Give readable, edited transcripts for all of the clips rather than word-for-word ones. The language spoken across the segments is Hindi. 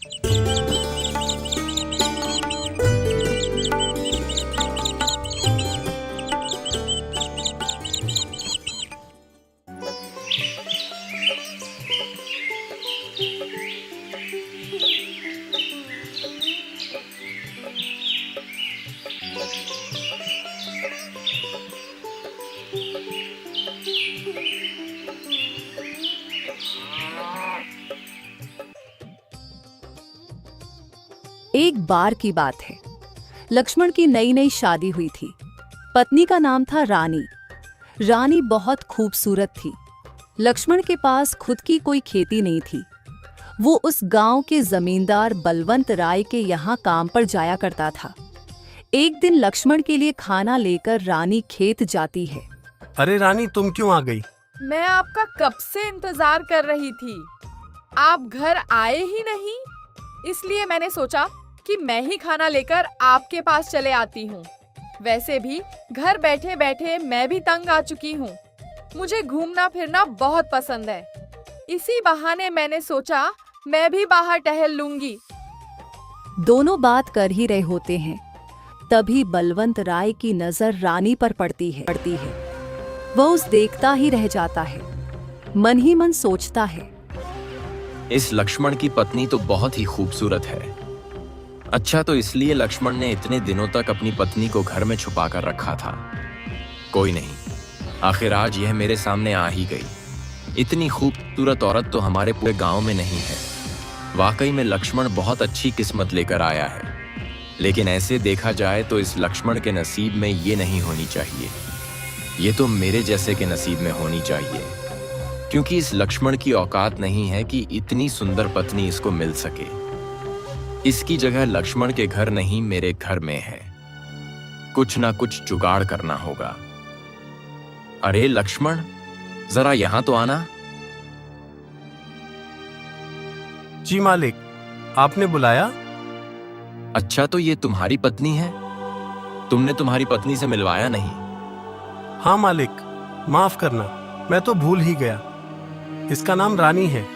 एक बार की बात है, लक्ष्मण की नई नई शादी हुई थी। पत्नी का नाम था रानी। रानी बहुत खूबसूरत थी। लक्ष्मण के पास खुद की कोई खेती नहीं थी। वो उस गांव के जमींदार बलवंत राय के यहाँ काम पर जाया करता था। एक दिन लक्ष्मण के लिए खाना लेकर रानी खेत जाती है। अरे रानी, तुम क्यों आ गई? मैं आपका कब से इंतजार कर रही थी। आप घर आए ही नहीं, इसलिए मैंने सोचा कि मैं ही खाना लेकर आपके पास चले आती हूँ। वैसे भी घर बैठे बैठे मैं भी तंग आ चुकी हूँ। मुझे घूमना फिरना बहुत पसंद है। इसी बहाने मैंने सोचा मैं भी बाहर टहल लूंगी। दोनों बात कर ही रहे होते हैं, तभी बलवंत राय की नजर रानी पर पड़ती है। वह उस देखता ही रह जाता है। मन ही मन सोचता है, इस लक्ष्मण की पत्नी तो बहुत ही खूबसूरत है। अच्छा, तो इसलिए लक्ष्मण ने इतने दिनों तक अपनी पत्नी को घर में छुपा कर रखा था। कोई नहीं, आखिर आज यह मेरे सामने आ ही गई। इतनी खूबसूरत औरत तो हमारे पूरे गांव में नहीं है। वाकई में लक्ष्मण बहुत अच्छी किस्मत लेकर आया है। लेकिन ऐसे देखा जाए तो इस लक्ष्मण के नसीब में ये नहीं होनी चाहिए। ये तो मेरे जैसे के नसीब में होनी चाहिए, क्योंकि इस लक्ष्मण की औकात नहीं है कि इतनी सुंदर पत्नी इसको मिल सके। इसकी जगह लक्ष्मण के घर नहीं, मेरे घर में है। कुछ ना कुछ जुगाड़ करना होगा। अरे लक्ष्मण, जरा यहां तो आना। जी मालिक, आपने बुलाया? अच्छा, तो ये तुम्हारी पत्नी है? तुमने तुम्हारी पत्नी से मिलवाया नहीं? हाँ मालिक, माफ करना, मैं तो भूल ही गया। इसका नाम रानी है।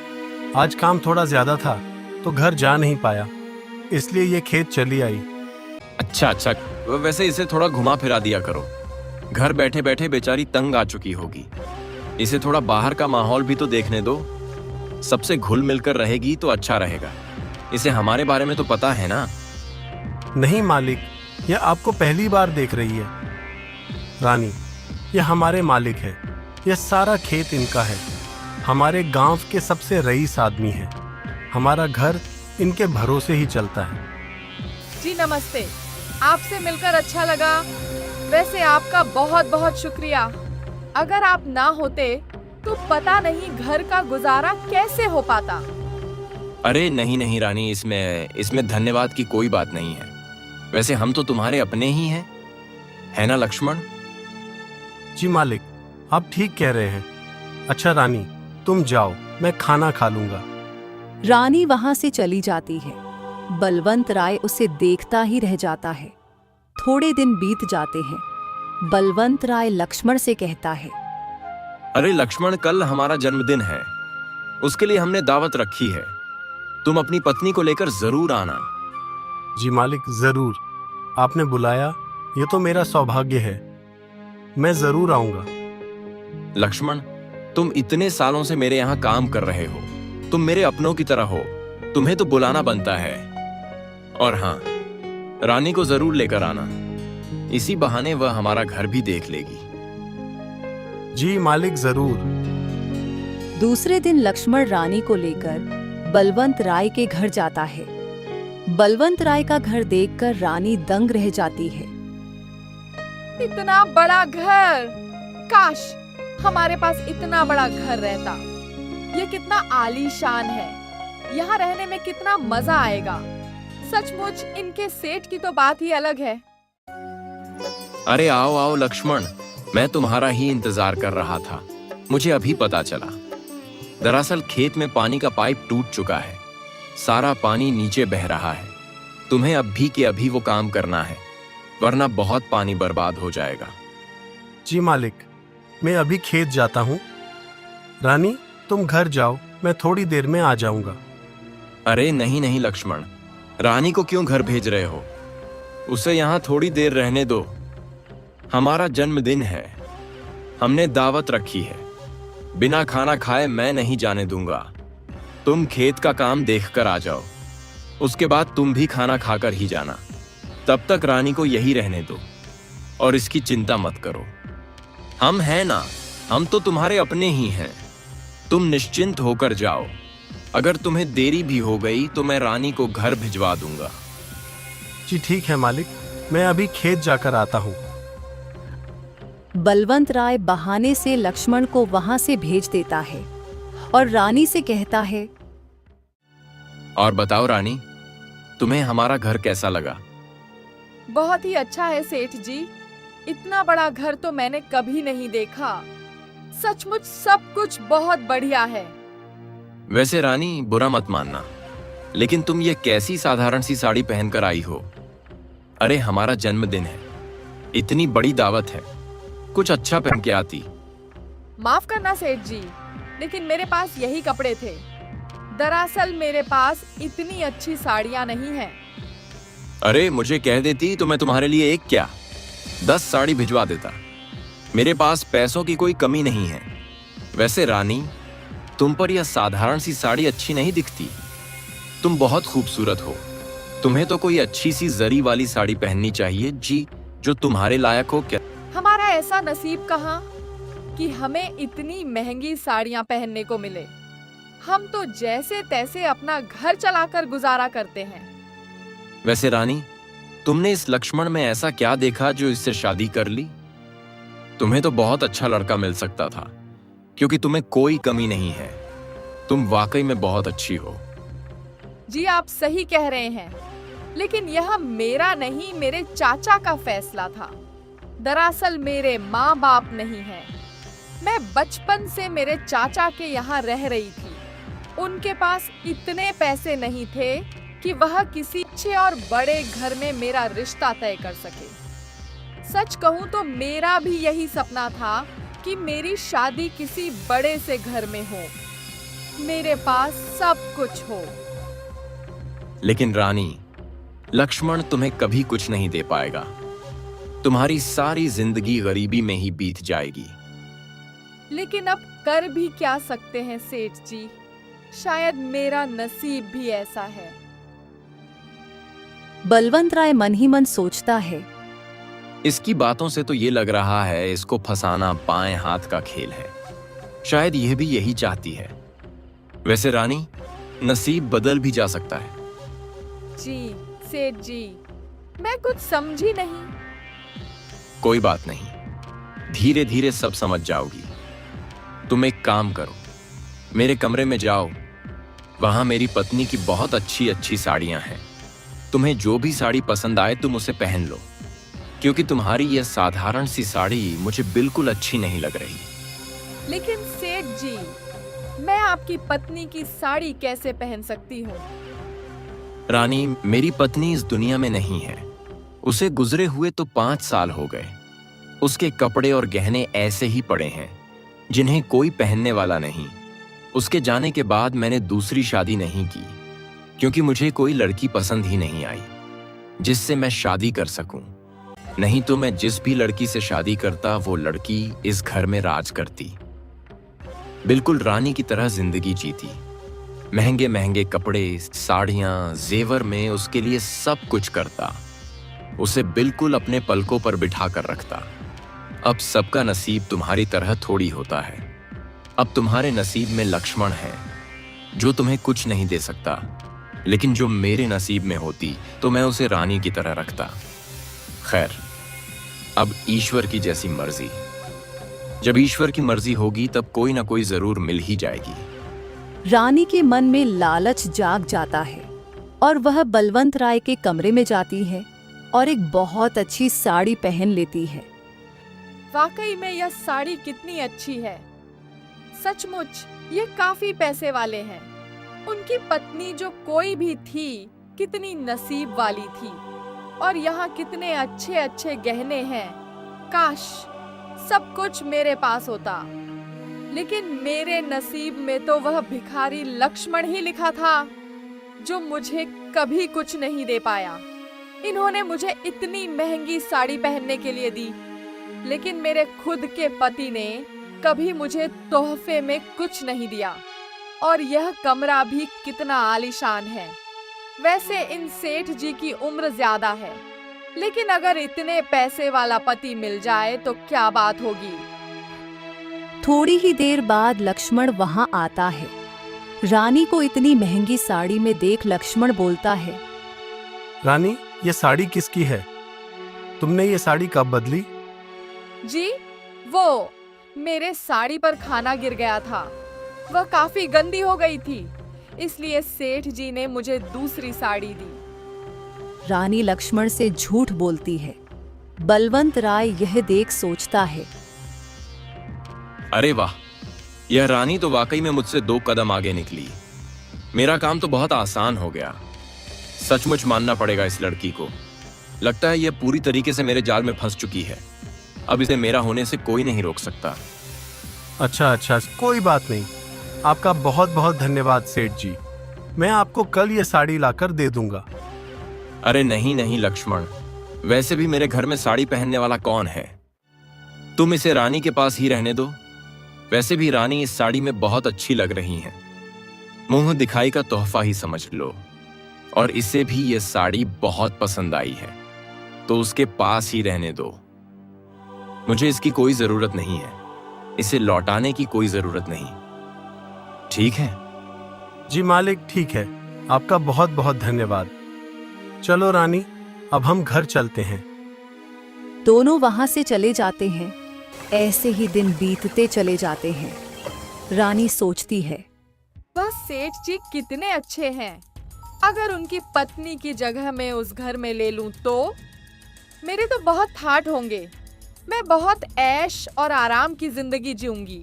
आज काम थोड़ा ज्यादा था तो घर जा नहीं पाया, इसलिए ये खेत चली आई। अच्छा, वैसे इसे थोड़ा घुमा फिरा दिया करो। घर बैठे बैठे बेचारी तंग आ चुकी होगी। इसे थोड़ा बाहर का माहौल भी तो देखने दो। सबसे घुल मिलकर रहेगी तो अच्छा रहेगा। इसे हमारे बारे में तो पता है ना। नहीं मालिक, यह आपको पहली बार देख रही है। रानी, यह हमारे मालिक है। यह सारा खेत इनका है। हमारे गांव के सबसे रईस आदमी है। हमारा घर इनके भरोसे ही चलता है। जी नमस्ते, आपसे मिलकर अच्छा लगा। वैसे आपका बहुत बहुत शुक्रिया। अगर आप ना होते तो पता नहीं घर का गुजारा कैसे हो पाता। अरे नहीं रानी, इसमें धन्यवाद की कोई बात नहीं है। वैसे हम तो तुम्हारे अपने ही हैं, है ना लक्ष्मण? जी मालिक, आप ठीक कह रहे हैं। अच्छा रानी, तुम जाओ, मैं खाना खा लूंगा। रानी वहां से चली जाती है। बलवंत राय उसे देखता ही रह जाता है। थोड़े दिन बीत जाते हैं। बलवंत राय लक्ष्मण से कहता है, अरे लक्ष्मण, कल हमारा जन्मदिन है। उसके लिए हमने दावत रखी है। तुम अपनी पत्नी को लेकर जरूर आना। जी मालिक, जरूर। आपने बुलाया, ये तो मेरा सौभाग्य है। मैं जरूर आऊंगा। लक्ष्मण, तुम इतने सालों से मेरे यहाँ काम कर रहे हो। तुम मेरे अपनों की तरह हो। तुम्हें तो बुलाना बनता है। और हाँ, रानी को जरूर लेकर आना। इसी बहाने वह हमारा घर भी देख लेगी। जी मालिक, जरूर। दूसरे दिन लक्ष्मण रानी को लेकर बलवंत राय के घर जाता है। बलवंत राय का घर देखकर रानी दंग रह जाती है। इतना बड़ा घर! काश हमारे पास इतना बड़ा घर रहता। ये कितना आलीशान है। यहाँ रहने में कितना मजा आएगा। सचमुच इनके सेठ की तो बात ही अलग है। अरे आओ आओ लक्ष्मण, मैं तुम्हारा ही इंतजार कर रहा था। मुझे अभी पता चला। दरअसल खेत में पानी का पाइप टूट चुका है। सारा पानी नीचे बह रहा है। तुम्हें अभी के अभी वो काम करना है, वरना बहुत पानी बर्बाद हो जाएगा। जी मालिक, मैं अभी खेत जाता हूँ। रानी, तुम घर जाओ, मैं थोड़ी देर में आ जाऊंगा। अरे नहीं नहीं लक्ष्मण, रानी को क्यों घर भेज रहे हो? उसे यहाँ थोड़ी देर रहने दो। हमारा जन्मदिन है, हमने दावत रखी है। बिना खाना खाए मैं नहीं जाने दूंगा। तुम खेत का काम देखकर आ जाओ, उसके बाद तुम भी खाना खाकर ही जाना। तब तक रानी को यही रहने दो और इसकी चिंता मत करो। हम हैं ना, हम तो तुम्हारे अपने ही हैं। तुम निश्चिंत होकर जाओ। अगर तुम्हें देरी भी हो गई तो मैं रानी को घर भिजवा दूंगा। जी ठीक है मालिक, मैं अभी खेत जाकर आता हूँ। बलवंत राय बहाने से लक्ष्मण को वहां से भेज देता है और रानी से कहता है, और बताओ रानी, तुम्हें हमारा घर कैसा लगा? बहुत ही अच्छा है सेठ जी। इतना बड़ा घर तो मैंने कभी नहीं देखा। सचमुच सब कुछ बहुत बढ़िया है। वैसे रानी, बुरा मत मानना, लेकिन तुम ये कैसी साधारण सी साड़ी पहनकर आई हो? अरे हमारा जन्मदिन है, इतनी बड़ी दावत है, कुछ अच्छा पहन के आती। माफ करना सेठ जी, लेकिन मेरे पास यही कपड़े थे। दरअसल मेरे पास इतनी अच्छी साड़ियां नहीं हैं। अरे मुझे कह देती तो मैं तुम्हारे लिए एक क्या 10 साड़ी भिजवा देता। मेरे पास पैसों की कोई कमी नहीं है। वैसे रानी, तुम पर यह साधारण सी साड़ी अच्छी नहीं दिखती। तुम बहुत खूबसूरत हो। तुम्हें तो कोई अच्छी सी जरी वाली साड़ी पहननी चाहिए जी, जो तुम्हारे लायक हो। क्या हमारा ऐसा नसीब कहाँ कि हमें इतनी महंगी साड़ियां पहनने को मिले। हम तो जैसे तैसे अपना घर चलाकर गुजारा करते हैं। वैसे रानी, तुमने इस लक्ष्मण में ऐसा क्या देखा जो इससे शादी कर ली? तुम्हें तो बहुत अच्छा लड़का मिल सकता था, क्योंकि तुम्हें कोई कमी नहीं है। तुम वाकई में बहुत अच्छी हो। जी आप सही कह रहे हैं, लेकिन यह मेरा नहीं, मेरे चाचा का फैसला था। दरअसल मेरे माँ बाप नहीं हैं। मैं बचपन से मेरे चाचा के यहाँ रह रही थी। उनके पास इतने पैसे नहीं थे कि वह किसी अच्छे और बड़े घर में मेरा रिश्ता तय कर सके। सच कहूँ तो मेरा भी यही सपना था कि मेरी शादी किसी बड़े से घर में हो, मेरे पास सब कुछ हो। लेकिन रानी, लक्ष्मण तुम्हें कभी कुछ नहीं दे पाएगा। तुम्हारी सारी जिंदगी गरीबी में ही बीत जाएगी। लेकिन अब कर भी क्या सकते हैं सेठ जी, शायद मेरा नसीब भी ऐसा है। बलवंत राय मन ही मन सोचता है, इसकी बातों से तो ये लग रहा है इसको फंसाना बाएं हाथ का खेल है। शायद यह भी यही चाहती है। वैसे रानी, नसीब बदल भी जा सकता है। जी सेठ जी, मैं कुछ समझी नहीं। कोई बात नहीं, धीरे धीरे सब समझ जाओगी। तुम एक काम करो, मेरे कमरे में जाओ। वहां मेरी पत्नी की बहुत अच्छी अच्छी साड़ियां हैं। तुम्हें जो भी साड़ी पसंद आए तुम उसे पहन लो, क्योंकि तुम्हारी यह साधारण सी साड़ी मुझे बिल्कुल अच्छी नहीं लग रही। लेकिन सेठ जी, मैं आपकी पत्नी की साड़ी कैसे पहन सकती हूँ? रानी, मेरी पत्नी इस दुनिया में नहीं है। उसे गुजरे हुए तो 5 साल हो गए। उसके कपड़े और गहने ऐसे ही पड़े हैं, जिन्हें कोई पहनने वाला नहीं। उसके जाने के बाद मैंने दूसरी शादी नहीं की, क्योंकि मुझे कोई लड़की पसंद ही नहीं आई जिससे मैं शादी कर सकूं। नहीं तो मैं जिस भी लड़की से शादी करता, वो लड़की इस घर में राज करती, बिल्कुल रानी की तरह जिंदगी जीती। महंगे महंगे कपड़े, साड़ियां, जेवर में उसके लिए सब कुछ करता। उसे बिल्कुल अपने पलकों पर बिठा कर रखता। अब सबका नसीब तुम्हारी तरह थोड़ी होता है। अब तुम्हारे नसीब में लक्ष्मण है, जो तुम्हें कुछ नहीं दे सकता। लेकिन जो मेरे नसीब में होती तो मैं उसे रानी की तरह रखता। खैर, अब ईश्वर की जैसी मर्जी। जब ईश्वर की मर्जी होगी तब कोई ना कोई जरूर मिल ही जाएगी। रानी के मन में लालच जाग जाता है और वह बलवंत राय के कमरे में जाती है और एक बहुत अच्छी साड़ी पहन लेती है। वाकई में यह साड़ी कितनी अच्छी है। सचमुच ये काफी पैसे वाले हैं। उनकी पत्नी जो कोई भी थी, कितनी नसीब वाली थी। और यहाँ कितने अच्छे अच्छे गहने हैं। काश सब कुछ मेरे पास होता। लेकिन मेरे नसीब में तो वह भिखारी लक्ष्मण ही लिखा था। जो मुझे कभी कुछ नहीं दे पाया। इन्होंने मुझे इतनी महंगी साड़ी पहनने के लिए दी, लेकिन मेरे खुद के पति ने कभी मुझे तोहफे में कुछ नहीं दिया। और यह कमरा भी कितना आलीशान है। वैसे इन सेठ जी की उम्र ज्यादा है, लेकिन अगर इतने पैसे वाला पति मिल जाए तो क्या बात होगी। थोड़ी ही देर बाद लक्ष्मण वहां आता है। रानी को इतनी महंगी साड़ी में देख लक्ष्मण बोलता है, रानी, ये साड़ी किसकी है? तुमने ये साड़ी कब बदली? जी, वो मेरे साड़ी पर खाना गिर गया था। वह काफी गंदी हो गई थी, इसलिए सेठ जी ने मुझे दूसरी साड़ी दी। रानी लक्ष्मण से झूठ बोलती है। बलवंत राय यह देख सोचता है, अरे वाह, यह रानी तो वाकई में मुझसे 2 कदम आगे निकली। मेरा काम तो बहुत आसान हो गया। सचमुच मानना पड़ेगा इस लड़की को। लगता है यह पूरी तरीके से मेरे जाल में फंस चुकी है। अब इसे मेरा होने से कोई नहीं रोक सकता। अच्छा, कोई बात नहीं। आपका बहुत बहुत धन्यवाद सेठ जी। मैं आपको कल ये साड़ी लाकर दे दूंगा। अरे नहीं लक्ष्मण, वैसे भी मेरे घर में साड़ी पहनने वाला कौन है? तुम इसे रानी के पास ही रहने दो। वैसे भी रानी इस साड़ी में बहुत अच्छी लग रही हैं। मुंह दिखाई का तोहफा ही समझ लो। और इसे भी ये साड़ी बहुत पसंद आई है, तो उसके पास ही रहने दो। मुझे इसकी कोई जरूरत नहीं है। इसे लौटाने की कोई जरूरत नहीं। ठीक है? जी मालिक, ठीक है। आपका बहुत बहुत धन्यवाद। चलो रानी, अब हम घर चलते हैं। दोनों वहां से चले जाते हैं। ऐसे ही दिन बीतते चले जाते हैं। रानी सोचती है, वह सेठ जी कितने अच्छे हैं। अगर उनकी पत्नी की जगह मैं उस घर में ले लूं तो मेरे तो बहुत ठाठ होंगे। मैं बहुत ऐश और आराम की जिंदगी जीऊंगी।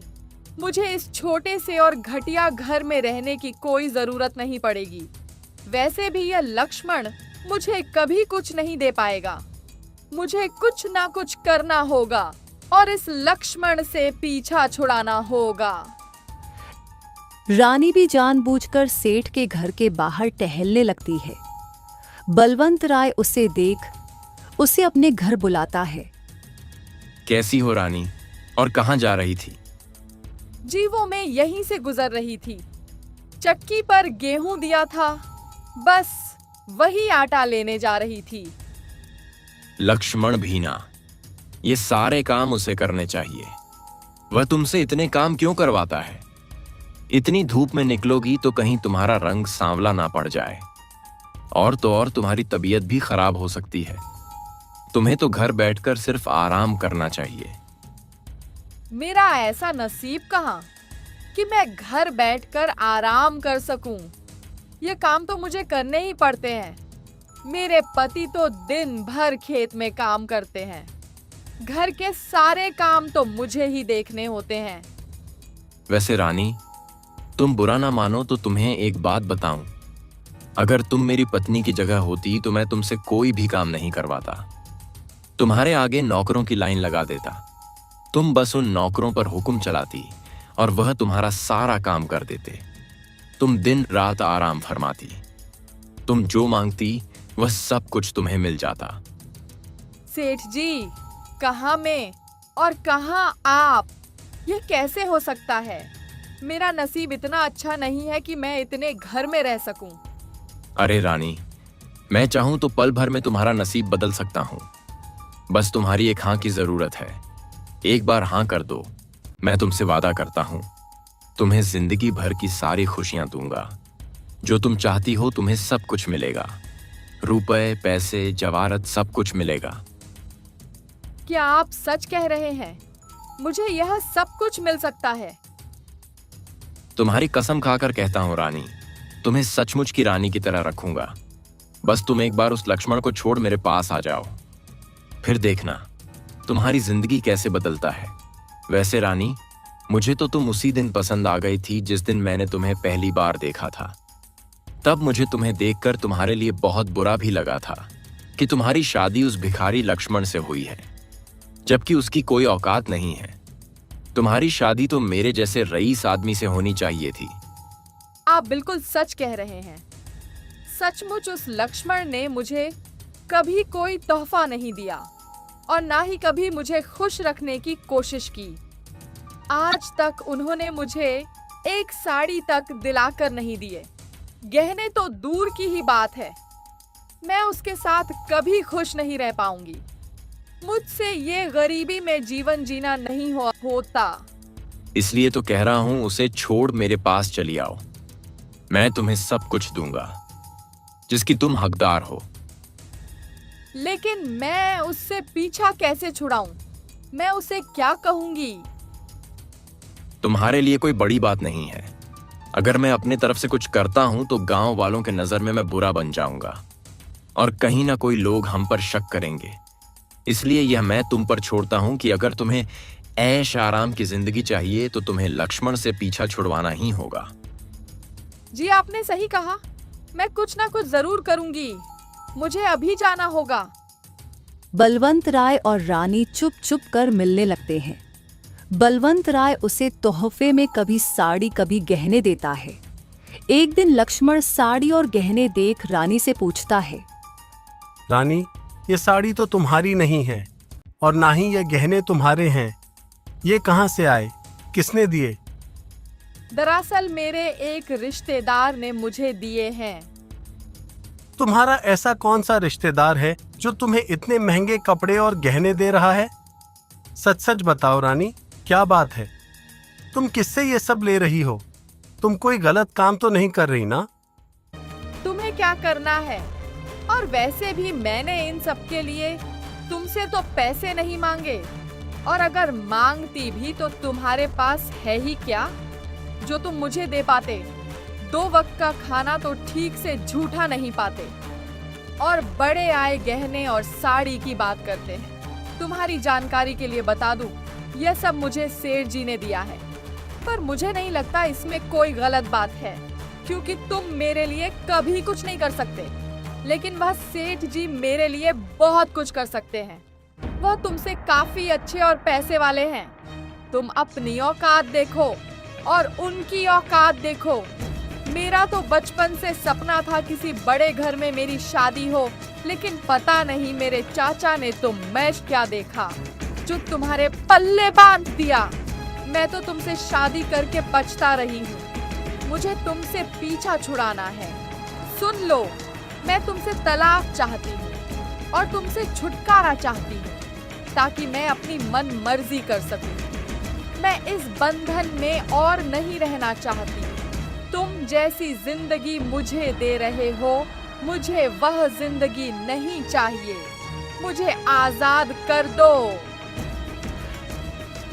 मुझे इस छोटे से और घटिया घर में रहने की कोई जरूरत नहीं पड़ेगी। वैसे भी यह लक्ष्मण मुझे कभी कुछ नहीं दे पाएगा। मुझे कुछ ना कुछ करना होगा और इस लक्ष्मण से पीछा छुड़ाना होगा। रानी भी जानबूझकर सेठ के घर के बाहर टहलने लगती है। बलवंत राय उसे देख उसे अपने घर बुलाता है। कैसी हो रानी, और कहां जा रही थी? जी, वो मैं यहीं से गुजर रही थी। चक्की पर गेहूं दिया था, बस वही आटा लेने जा रही थी। लक्ष्मण भी ना, ये सारे काम उसे करने चाहिए। वह तुमसे इतने काम क्यों करवाता है? इतनी धूप में निकलोगी तो कहीं तुम्हारा रंग सांवला ना पड़ जाए, और तो और तुम्हारी तबीयत भी खराब हो सकती है। तुम्हें तो घर बैठकर सिर्फ आराम करना चाहिए। मेरा ऐसा नसीब कहाँ कि मैं घर बैठकर आराम कर सकूं। ये काम तो मुझे करने ही पड़ते हैं। मेरे पति तो दिन भर खेत में काम करते हैं। घर के सारे काम तो मुझे ही देखने होते हैं। वैसे रानी, तुम बुरा ना मानो तो तुम्हें एक बात बताऊं। अगर तुम मेरी पत्नी की जगह होती तो मैं तुमसे कोई भी काम नहीं करवाता। तुम्हारे आगे नौकरों की लाइन लगा देता। तुम बस उन नौकरों पर हुक्म चलाती और वह तुम्हारा सारा काम कर देते। तुम दिन रात आराम फरमाती। तुम जो मांगती वह सब कुछ तुम्हें मिल जाता। सेठ जी, कहाँ मैं और कहाँ आप? यह कैसे हो सकता है? मेरा नसीब इतना अच्छा नहीं है कि मैं इतने घर में रह सकूं। अरे रानी, मैं चाहूं तो पल भर में तुम्हारा नसीब बदल सकता हूं। बस तुम्हारी एक हाँ की जरूरत है। एक बार हाँ कर दो, मैं तुमसे वादा करता हूं, तुम्हें जिंदगी भर की सारी खुशियां दूंगा। जो तुम चाहती हो तुम्हें सब कुछ मिलेगा। रुपए, पैसे, जवारत सब कुछ मिलेगा। क्या आप सच कह रहे हैं? मुझे यह सब कुछ मिल सकता है? तुम्हारी कसम खाकर कहता हूं रानी, तुम्हें सचमुच की रानी की तरह रखूंगा। बस तुम एक बार उस लक्ष्मण को छोड़ मेरे पास आ जाओ, फिर देखना तुम्हारी जिंदगी कैसे बदलता है। वैसे रानी, मुझे तो तुम उसी दिन पसंद आ गई थी जिस दिन मैंने तुम्हें पहली बार देखा था। तब मुझे तुम्हें देखकर तुम्हारे लिए बहुत बुरा भी लगा था कि तुम्हारी शादी उस भिखारी लक्ष्मण से हुई है, जबकि उसकी कोई औकात नहीं है। तुम्हारी शादी तो मेरे जैसे रईस आदमी से होनी चाहिए थी। आप बिल्कुल सच कह रहे हैं। सचमुच उस लक्ष्मण ने मुझे कभी कोई तोहफा नहीं दिया और ना ही कभी मुझे खुश रखने की कोशिश की। आज तक उन्होंने मुझे एक साड़ी तक दिलाकर नहीं दिए। गहने तो दूर की ही बात है, मैं उसके साथ कभी खुश नहीं रह पाऊंगी। मुझसे ये गरीबी में जीवन जीना नहीं होता। इसलिए तो कह रहा हूं उसे छोड़ मेरे पास चली आओ। मैं तुम्हें सब कुछ दूंगा जिसकी तुम हकदार हो। लेकिन मैं उससे पीछा कैसे छुड़ाऊं? मैं उसे क्या कहूंगी? तुम्हारे लिए कोई बड़ी बात नहीं है। अगर मैं अपने तरफ से कुछ करता हूं तो गांव वालों के नजर में मैं बुरा बन जाऊंगा और कहीं ना कोई लोग हम पर शक करेंगे। इसलिए यह मैं तुम पर छोड़ता हूं कि अगर तुम्हें ऐश आराम की जिंदगी चाहिए तो तुम्हें लक्ष्मण से पीछा छुड़वाना ही होगा। जी आपने सही कहा, मैं कुछ ना कुछ जरूर करूंगी। मुझे अभी जाना होगा। बलवंत राय और रानी चुप चुप कर मिलने लगते हैं। बलवंत राय उसे तोहफे में कभी साड़ी कभी गहने देता है। एक दिन लक्ष्मण साड़ी और गहने देख रानी से पूछता है, रानी, ये साड़ी तो तुम्हारी नहीं है और ना ही ये गहने तुम्हारे हैं। ये कहाँ से आए? किसने दिए? दरअसल मेरे एक रिश्तेदार ने मुझे दिए हैं। तुम्हारा ऐसा कौन सा रिश्तेदार है जो तुम्हें इतने महंगे कपड़े और गहने दे रहा है? सच सच बताओ रानी, क्या बात है? तुम किससे ये सब ले रही हो? तुम कोई गलत काम तो नहीं कर रही ना? तुम्हें क्या करना है? और वैसे भी मैंने इन सब के लिए तुमसे तो पैसे नहीं मांगे, और अगर मांगती भी तो तुम्हारे पास है ही क्या जो तुम मुझे दे पाते? 2 वक्त का खाना तो ठीक से झूठा नहीं पाते और बड़े आए गहने और साड़ी की बात करते हैं। तुम्हारी जानकारी के लिए बता दूं, यह सब मुझे सेठ जी ने दिया है, पर मुझे नहीं लगता इसमें कोई गलत बात है, क्योंकि तुम मेरे लिए कभी कुछ नहीं कर सकते, लेकिन वह सेठ जी मेरे लिए बहुत कुछ कर सकते हैं। वह तुमसे काफी अच्छे और पैसे वाले हैं। तुम अपनी औकात देखो और उनकी औकात देखो। मेरा तो बचपन से सपना था किसी बड़े घर में मेरी शादी हो, लेकिन पता नहीं मेरे चाचा ने तो मैश क्या देखा जो तुम्हारे पल्ले बांध दिया। मैं तो तुमसे शादी करके पछता रही हूँ। मुझे तुमसे पीछा छुड़ाना है। सुन लो, मैं तुमसे तलाक चाहती हूँ और तुमसे छुटकारा चाहती हूँ ताकि मैं अपनी मन मर्जी कर सकूं। मैं इस बंधन में और नहीं रहना चाहती। तुम जैसी जिंदगी मुझे दे रहे हो, मुझे वह जिंदगी नहीं चाहिए। मुझे आजाद कर दो।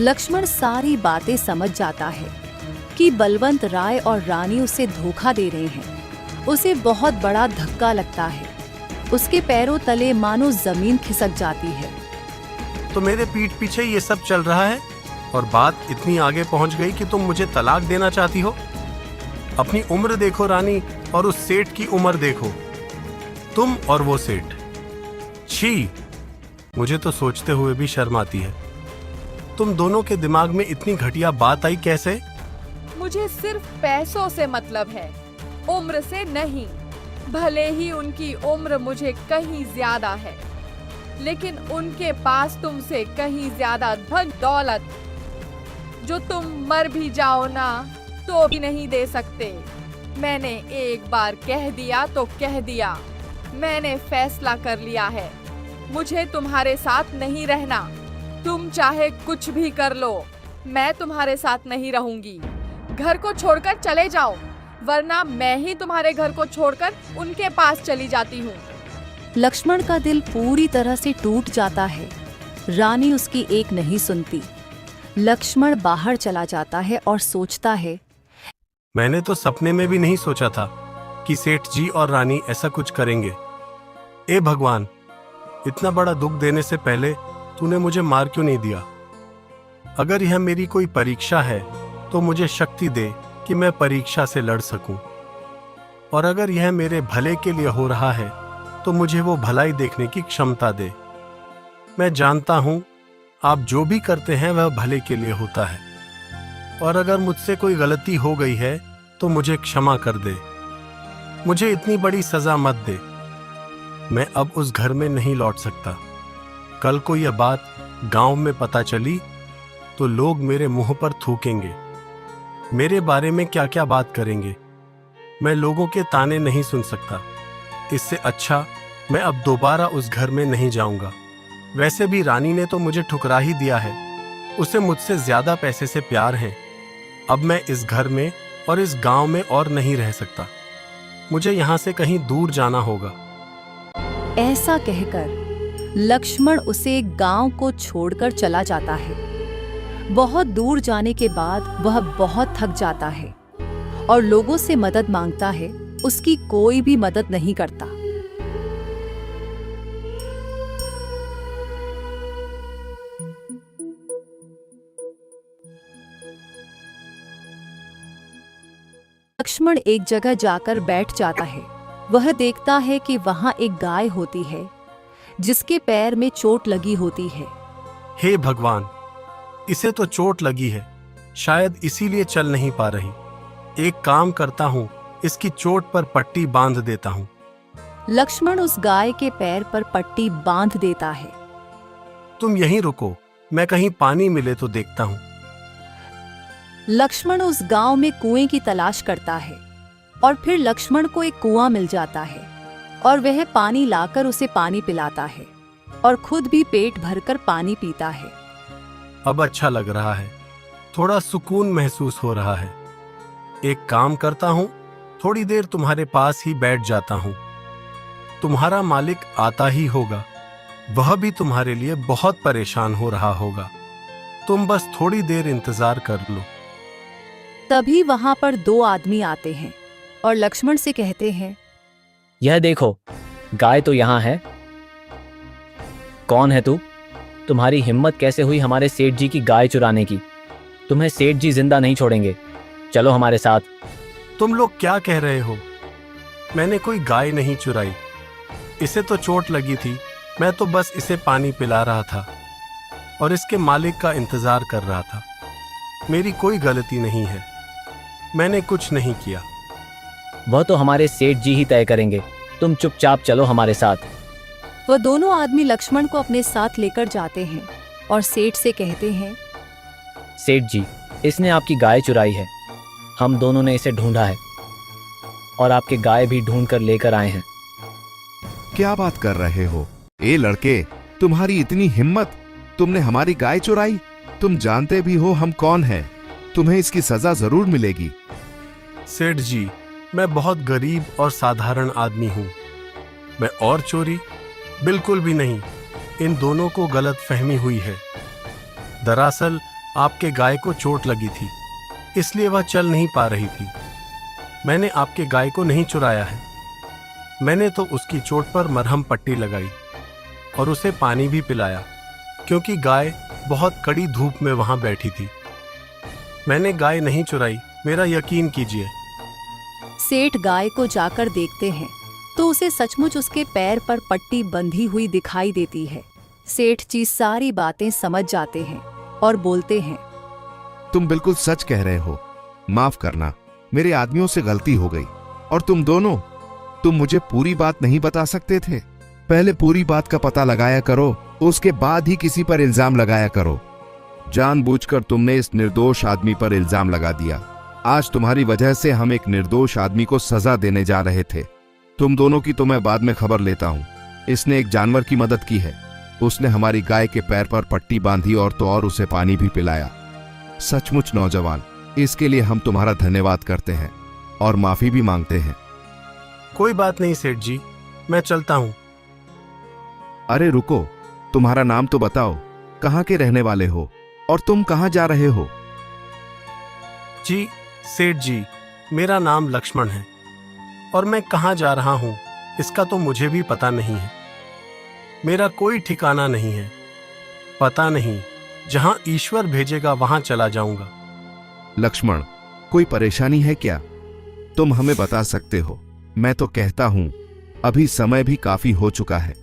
लक्ष्मण सारी बातें समझ जाता है कि बलवंत राय और रानी उसे धोखा दे रहे हैं। उसे बहुत बड़ा धक्का लगता है। उसके पैरों तले मानो जमीन खिसक जाती है। तो मेरे पीठ पीछे ये सब चल रहा है और बात इतनी आगे पहुंच गई कि तुम मुझे तलाक देना चाहती हो? अपनी उम्र देखो रानी, और उस सेठ की उम्र देखो। तुम और वो सेठ, छी! मुझे तो सोचते हुए भी शर्म आती है। तुम दोनों के दिमाग में इतनी घटिया बात आई कैसे? मुझे सिर्फ पैसों से मतलब है, उम्र से नहीं। भले ही उनकी उम्र मुझे कहीं ज्यादा है, लेकिन उनके पास तुमसे कहीं ज्यादा धन दौलत, जो तुम मर भी जाओ ना तो भी नहीं दे सकते। मैंने एक बार कह दिया तो कह दिया। मैंने फैसला कर लिया है। मुझे तुम्हारे साथ नहीं रहना। तुम चाहे कुछ भी कर लो, मैं तुम्हारे साथ नहीं रहूंगी। घर को छोड़कर चले जाओ, वरना मैं ही तुम्हारे घर को छोड़कर उनके पास चली जाती हूँ। लक्ष्मण का दिल पूरी तरह से टूट जाता है। रानी उसकी एक नहीं सुनती। लक्ष्मण बाहर चला जाता है और सोचता है, मैंने तो सपने में भी नहीं सोचा था कि सेठ जी और रानी ऐसा कुछ करेंगे। ए भगवान, इतना बड़ा दुख देने से पहले तूने मुझे मार क्यों नहीं दिया? अगर यह मेरी कोई परीक्षा है तो मुझे शक्ति दे कि मैं परीक्षा से लड़ सकूं, और अगर यह मेरे भले के लिए हो रहा है तो मुझे वो भलाई देखने की क्षमता दे। मैं जानता हूं आप जो भी करते हैं वह भले के लिए होता है, और अगर मुझसे कोई गलती हो गई है तो मुझे क्षमा कर दे। मुझे इतनी बड़ी सजा मत दे। मैं अब उस घर में नहीं लौट सकता। कल को यह बात गांव में पता चली तो लोग मेरे मुंह पर थूकेंगे, मेरे बारे में क्या क्या बात करेंगे। मैं लोगों के ताने नहीं सुन सकता। इससे अच्छा मैं अब दोबारा उस घर में नहीं जाऊंगा। वैसे भी रानी ने तो मुझे ठुकरा ही दिया है। उसे मुझसे ज्यादा पैसे से प्यार है। अब मैं इस घर में और इस गांव में और नहीं रह सकता। मुझे यहां से कहीं दूर जाना होगा। ऐसा कहकर लक्ष्मण उसे गांव को छोड़कर चला जाता है। बहुत दूर जाने के बाद वह बहुत थक जाता है और लोगों से मदद मांगता है। उसकी कोई भी मदद नहीं करता। लक्ष्मण एक जगह जाकर बैठ जाता है। वह देखता है कि वहां एक गाय होती है जिसके पैर में चोट लगी होती है। हे भगवान, इसे तो चोट लगी है, शायद इसीलिए चल नहीं पा रही। एक काम करता हूँ, इसकी चोट पर पट्टी बांध देता हूँ। लक्ष्मण उस गाय के पैर पर पट्टी बांध देता है। तुम यहीं रुको, मैं कहीं पानी मिले तो देखता हूँ। लक्ष्मण उस गांव में कुएं की तलाश करता है और फिर लक्ष्मण को एक कुआं मिल जाता है और वह पानी लाकर उसे पानी पिलाता है और खुद भी पेट भरकर पानी पीता है। अब अच्छा लग रहा है, थोड़ा सुकून महसूस हो रहा है। एक काम करता हूँ, थोड़ी देर तुम्हारे पास ही बैठ जाता हूँ। तुम्हारा मालिक आता ही होगा, वह भी तुम्हारे लिए बहुत परेशान हो रहा होगा। तुम बस थोड़ी देर इंतजार कर लो। तभी वहां पर दो आदमी आते हैं और लक्ष्मण से कहते हैं, यह देखो, गाय तो यहाँ है। कौन है तू? तुम्हारी हिम्मत कैसे हुई हमारे सेठ जी की गाय चुराने की? तुम्हें सेठ जी जिंदा नहीं छोड़ेंगे। चलो हमारे साथ। तुम लोग क्या कह रहे हो? मैंने कोई गाय नहीं चुराई। इसे तो चोट लगी थी, मैं तो बस इसे पानी पिला रहा था और इसके मालिक का इंतजार कर रहा था। मेरी कोई गलती नहीं है, मैंने कुछ नहीं किया। वह तो हमारे सेठ जी ही तय करेंगे। तुम चुपचाप चलो हमारे साथ। वह दोनों आदमी लक्ष्मण को अपने साथ लेकर जाते हैं और सेठ से कहते हैं, सेठ जी, इसने आपकी गाय चुराई है। हम दोनों ने इसे ढूंढा है और आपके गाय भी ढूंढ कर लेकर आए हैं। क्या बात कर रहे हो? ए लड़के, तुम्हारी इतनी हिम्मत, तुमने हमारी गाय चुराई? तुम जानते भी हो हम कौन हैं। तुम्हें इसकी सजा जरूर मिलेगी। सेठ जी, मैं बहुत गरीब और साधारण आदमी हूँ। मैं और चोरी बिल्कुल भी नहीं। इन दोनों को गलत फहमी हुई है। दरअसल आपके गाय को चोट लगी थी, इसलिए वह चल नहीं पा रही थी। मैंने आपके गाय को नहीं चुराया है। मैंने तो उसकी चोट पर मरहम पट्टी लगाई और उसे पानी भी पिलाया, क्योंकि गाय बहुत कड़ी धूप में वहां बैठी थी। मैंने गाय नहीं चुराई, मेरा यकीन कीजिए। सेठ गाय को जाकर देखते हैं तो उसे सचमुच उसके पैर पर पट्टी बंधी हुई दिखाई देती है। सेठ जी सारी बातें समझ जाते हैं और बोलते हैं, तुम बिल्कुल सच कह रहे हो। माफ करना, मेरे आदमियों से गलती हो गई। और तुम दोनों, तुम मुझे पूरी बात नहीं बता सकते थे? पहले पूरी बात का पता लगाया करो, उसके बाद ही किसी पर इल्जाम लगाया करो। जानबूझकर तुमने इस निर्दोष आदमी पर इल्जाम लगा दिया। आज तुम्हारी वजह से हम एक निर्दोष आदमी को सजा देने जा रहे थे। तुम दोनों की तो मैं बाद में खबर लेता हूँ। इसने एक जानवर की मदद की है। उसने हमारी गाय के पैर पर पट्टी बांधी और तो और उसे पानी भी पिलाया। सचमुच नौजवान, इसके लिए हम तुम्हारा धन्यवाद करते हैं और माफी भी मांगते हैं। कोई बात नहीं सेठ जी, मैं चलता हूँ। अरे रुको, तुम्हारा नाम तो बताओ। कहाँ के रहने वाले हो और तुम कहाँ जा रहे हो? जी सेठ जी, मेरा नाम लक्ष्मण है और मैं कहाँ जा रहा हूँ इसका तो मुझे भी पता नहीं है। मेरा कोई ठिकाना नहीं है। पता नहीं, जहाँ ईश्वर भेजेगा वहां चला जाऊंगा। लक्ष्मण, कोई परेशानी है क्या? तुम हमें बता सकते हो। मैं तो कहता हूं, अभी समय भी काफी हो चुका है।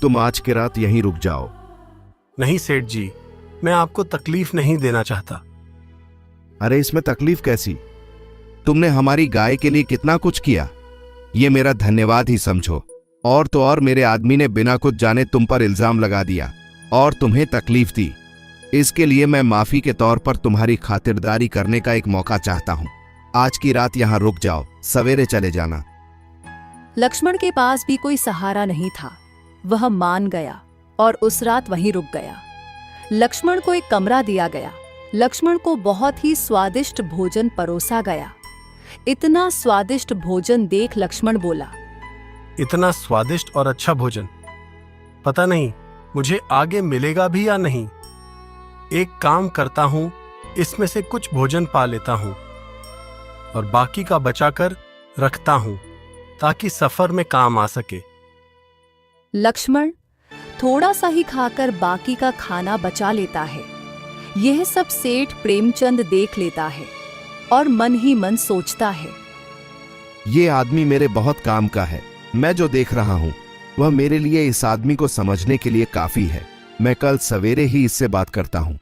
तुम आज की रात यहीं रुक जाओ। नहीं सेठ जी, मैं आपको तकलीफ नहीं देना चाहता। अरे इसमें तकलीफ कैसी? तुमने हमारी गाय के लिए कितना कुछ किया। ये मेरा धन्यवाद ही समझो। और तो और मेरे आदमी ने बिना कुछ जाने तुम पर इल्जाम लगा दिया और तुम्हें तकलीफ दी। इसके लिए मैं माफी के तौर पर तुम्हारी खातिरदारी करने का एक मौका चाहता हूँ। आज की रात यहाँ रुक जाओ, सवेरे चले जाना। लक्ष्मण के पास भी कोई सहारा नहीं था। वह मान गया और उस रात वहीं रुक गया। लक्ष्मण को एक कमरा दिया गया। लक्ष्मण को बहुत ही स्वादिष्ट भोजन परोसा गया। इतना स्वादिष्ट भोजन देख लक्ष्मण बोला, इतना स्वादिष्ट और अच्छा भोजन पता नहीं मुझे आगे मिलेगा भी या नहीं। एक काम करता हूं, इसमें से कुछ भोजन पा लेता हूं और बाकी का बचाकर रखता हूं ताकि सफर में काम आ सके। लक्ष्मण थोड़ा सा ही खाकर बाकी का खाना बचा लेता है। यह सब सेठ प्रेमचंद देख लेता है और मन ही मन सोचता है, ये आदमी मेरे बहुत काम का है। मैं जो देख रहा हूँ वह मेरे लिए इस आदमी को समझने के लिए काफी है। मैं कल सवेरे ही इससे बात करता हूँ।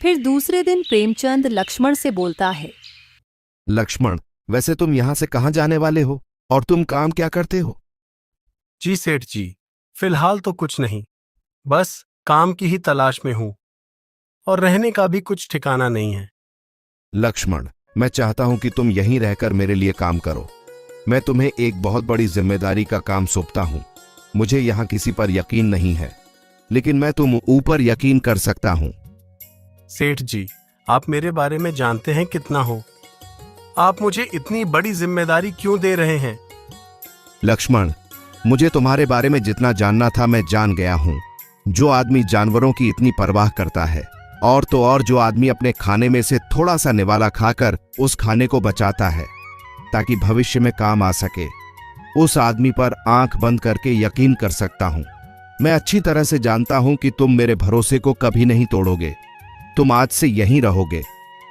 फिर दूसरे दिन प्रेमचंद लक्ष्मण से बोलता है, लक्ष्मण, वैसे तुम यहाँ से कहाँ जाने वाले हो और तुम काम क्या करते हो? जी सेठ जी, फिलहाल तो कुछ नहीं, बस काम की ही तलाश में हूं और रहने का भी कुछ ठिकाना नहीं है। लक्ष्मण, मैं चाहता हूं कि तुम यहीं रहकर मेरे लिए काम करो। मैं तुम्हें एक बहुत बड़ी जिम्मेदारी का काम सौंपता हूं। मुझे यहाँ किसी पर यकीन नहीं है, लेकिन मैं तुम ऊपर यकीन कर सकता हूं। सेठ जी, आप मेरे बारे में जानते हैं कितना हो। आप मुझे इतनी बड़ी जिम्मेदारी क्यों दे रहे हैं? लक्ष्मण, मुझे तुम्हारे बारे में जितना जानना था मैं जान गया हूं। जो आदमी जानवरों की इतनी परवाह करता है, और तो और जो आदमी अपने खाने में से थोड़ा सा निवाला खाकर उस खाने को बचाता है ताकि भविष्य में काम आ सके, उस आदमी पर आंख बंद करके यकीन कर सकता हूं। मैं अच्छी तरह से जानता हूं कि तुम मेरे भरोसे को कभी नहीं तोड़ोगे। तुम आज से यहीं रहोगे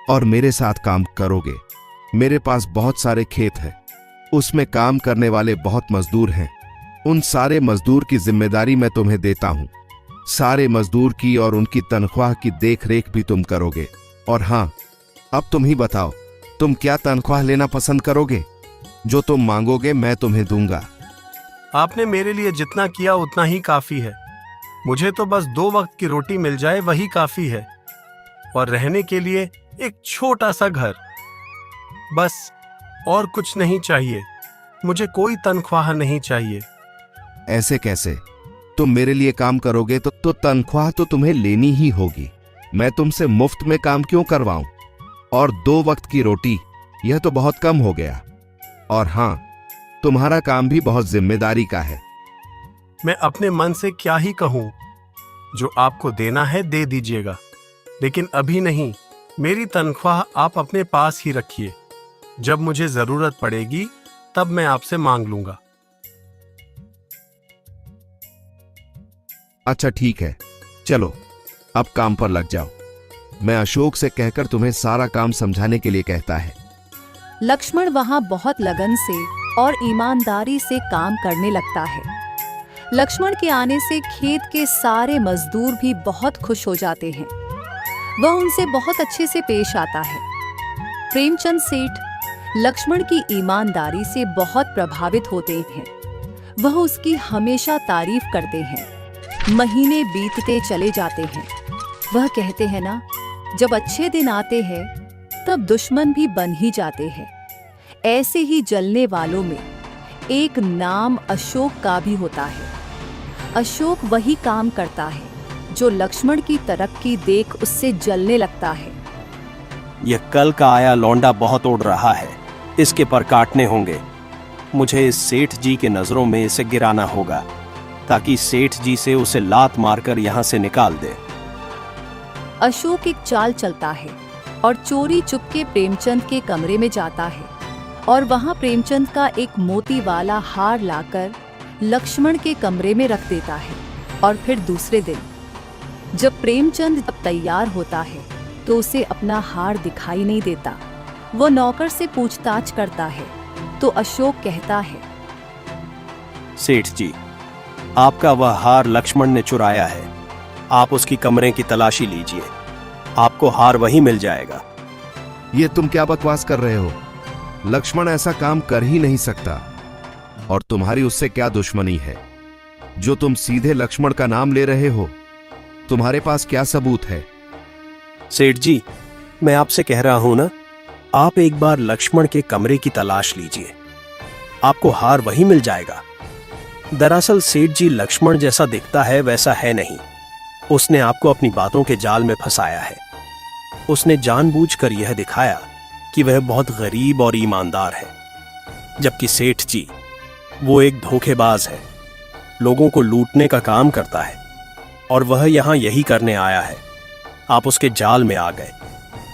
और मेरे साथ काम करोगे। मेरे पास बहुत सारे खेत हैं, उसमें काम करने वाले बहुत मजदूर हैं। उन सारे मजदूर की जिम्मेदारी मैं तुम्हें देता हूं। सारे मजदूर की और उनकी तनख्वाह की देखरेख भी तुम करोगे। और हां, अब तुम ही बताओ, तुम क्या तनख्वाह लेना पसंद करोगे? जो तुम मांगोगे मैं तुम्हें दूंगा। आपने मेरे लिए जितना किया उतना ही काफी है। मुझे तो बस 2 वक्त की रोटी मिल जाए वही काफी है, और रहने के लिए एक छोटा सा घर, बस। और कुछ नहीं चाहिए। मुझे कोई तनख्वाह नहीं चाहिए। ऐसे कैसे? तुम मेरे लिए काम करोगे तो तनख्वाह तो तुम्हें लेनी ही होगी। मैं तुमसे मुफ्त में काम क्यों करवाऊं? और 2 वक्त की रोटी, यह तो बहुत कम हो गया। और हां, तुम्हारा काम भी बहुत जिम्मेदारी का है। मैं अपने मन से क्या ही कहूं। जो आपको देना है दे दीजिएगा, लेकिन अभी नहीं। मेरी तनख्वाह आप अपने पास ही रखिए। जब मुझे जरूरत पड़ेगी तब मैं आपसे मांग लूंगा। अच्छा ठीक है, चलो अब काम पर लग जाओ। मैं अशोक से कहकर तुम्हें सारा काम समझाने के लिए कहता है। लक्ष्मण वहां बहुत लगन से और ईमानदारी से काम करने लगता है। लक्ष्मण के आने से खेत के सारे मजदूर भी बहुत खुश हो जाते हैं। वह उनसे बहुत अच्छे से पेश आता है। प्रेमचंद सेठ लक्ष्मण की ईमानदारी से बहुत प्रभावित होते हैं। वह उसकी हमेशा तारीफ करते हैं। महीने बीतते चले जाते हैं। वह कहते हैं ना, जब अच्छे दिन आते हैं तब दुश्मन भी बन ही जाते हैं। ऐसे ही जलने वालों में एक नाम अशोक का भी होता है। अशोक वही काम करता है जो लक्ष्मण की तरक्की देख उससे जलने लगता है। यह कल का आया लौंडा बहुत उड़ रहा है, इसके पर काटने होंगे। मुझे इस सेठ जी के नजरों में इसे गिराना होगा ताकि सेठ जी से उसे लात मारकर यहाँ से निकाल दे। अशोक एक चाल चलता है और चोरी चुपके प्रेमचंद के कमरे में जाता है और वहां प्रेमचंद का एक मोती वाला हार लाकर लक्ष्मण के कमरे में रख देता है। और फिर दूसरे दिन जब प्रेमचंद तैयार होता है तो उसे अपना हार दिखाई नहीं देता। वो नौकर से पूछताछ करता है तो अशोक कहता है, सेठ जी, आपका वह हार लक्ष्मण ने चुराया है। आप उसकी कमरे की तलाशी लीजिए, आपको हार वहीं मिल जाएगा। ये तुम क्या बकवास कर रहे हो? लक्ष्मण ऐसा काम कर ही नहीं सकता। और तुम्हारी उससे क्या दुश्मनी है जो तुम सीधे लक्ष्मण का नाम ले रहे हो? तुम्हारे पास क्या सबूत है? सेठ जी, मैं आपसे कह रहा हूं ना, आप एक बार लक्ष्मण के कमरे की तलाश लीजिए, आपको हार वही मिल जाएगा। दरअसल सेठ जी लक्ष्मण जैसा दिखता है वैसा है नहीं। उसने आपको अपनी बातों के जाल में फंसाया है। उसने जानबूझकर यह दिखाया कि वह बहुत गरीब और ईमानदार है, जबकि सेठ जी वो एक धोखेबाज है, लोगों को लूटने का काम करता है और वह यहां यही करने आया है। आप उसके जाल में आ गए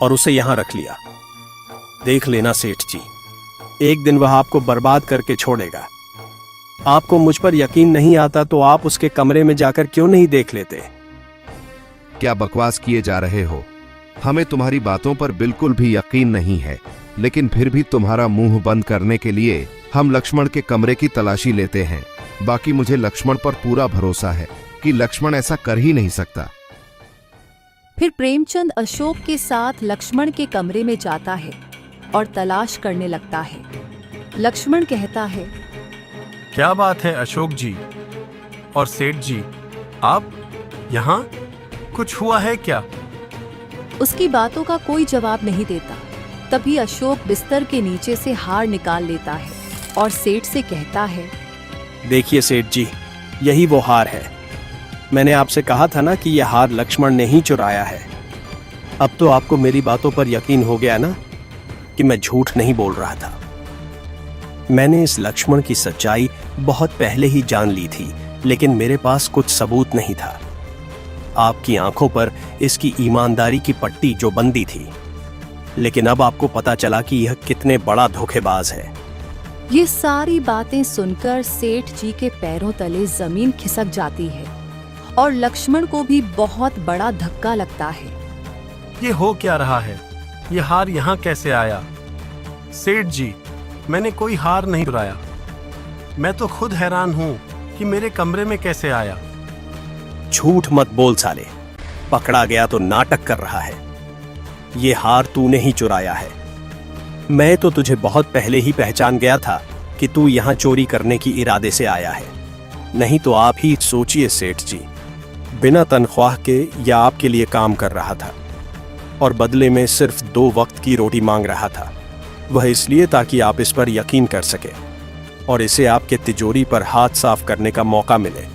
और उसे यहां रख लिया। देख लेना सेठ जी, एक दिन वह आपको बर्बाद करके छोड़ेगा। आपको मुझ पर यकीन नहीं आता तो आप उसके कमरे में जाकर क्यों नहीं देख लेते? क्या बकवास किए जा रहे हो? हमें तुम्हारी बातों पर बिल्कुल भी यकीन नहीं है, लेकिन फिर भी तुम्हारा मुंह बंद करने के लिए हम लक्ष्मण के कमरे की तलाशी लेते हैं। बाकी मुझे लक्ष्मण पर पूरा भरोसा है कि लक्ष्मण ऐसा कर ही नहीं सकता। फिर प्रेमचंद अशोक के साथ लक्ष्मण के कमरे में जाता है और तलाश करने लगता है। लक्ष्मण कहता है, क्या बात है अशोक जी और सेठ जी, आप यहाँ? कुछ हुआ है क्या? उसकी बातों का कोई जवाब नहीं देता। तभी अशोक बिस्तर के नीचे से हार निकाल लेता है और सेठ से कहता है, देखिए सेठ जी, यही वो हार है। मैंने आपसे कहा था ना कि यह हार लक्ष्मण ने ही चुराया है। अब तो आपको मेरी बातों पर यकीन हो गया ना कि मैं झूठ नहीं बोल रहा था। मैंने इस लक्ष्मण की सच्चाई बहुत पहले ही जान ली थी, लेकिन मेरे पास कुछ सबूत नहीं था। आपकी आंखों पर इसकी ईमानदारी की पट्टी जो बंदी थी, लेकिन अब आपको पता चला कि यह कितने बड़ा धोखेबाज है। ये सारी बातें सुनकर सेठ जी के पैरों तले जमीन खिसक जाती है और लक्ष्मण को भी बहुत बड़ा धक्का लगता है। ये हो क्या रहा है? ये हार यहाँ कैसे आया? सेठ जी, मैंने कोई हार नहीं चुराया। मैं तो खुद हैरान हूँ कि मेरे कमरे में कैसे आया। झूठ मत बोल साले, पकड़ा गया तो नाटक कर रहा है। ये हार तूने ही चुराया है। मैं तो तुझे बहुत पहले ही पहचान गया था कि तू यहाँ चोरी करने की इरादे से आया है। नहीं तो आप ही सोचिए सेठ जी, बिना तनख्वाह के या आपके लिए काम कर रहा था और बदले में सिर्फ 2 वक्त की रोटी मांग रहा था। वह इसलिए ताकि आप इस पर यकीन कर सके और इसे आपके तिजोरी पर हाथ साफ करने का मौका मिले।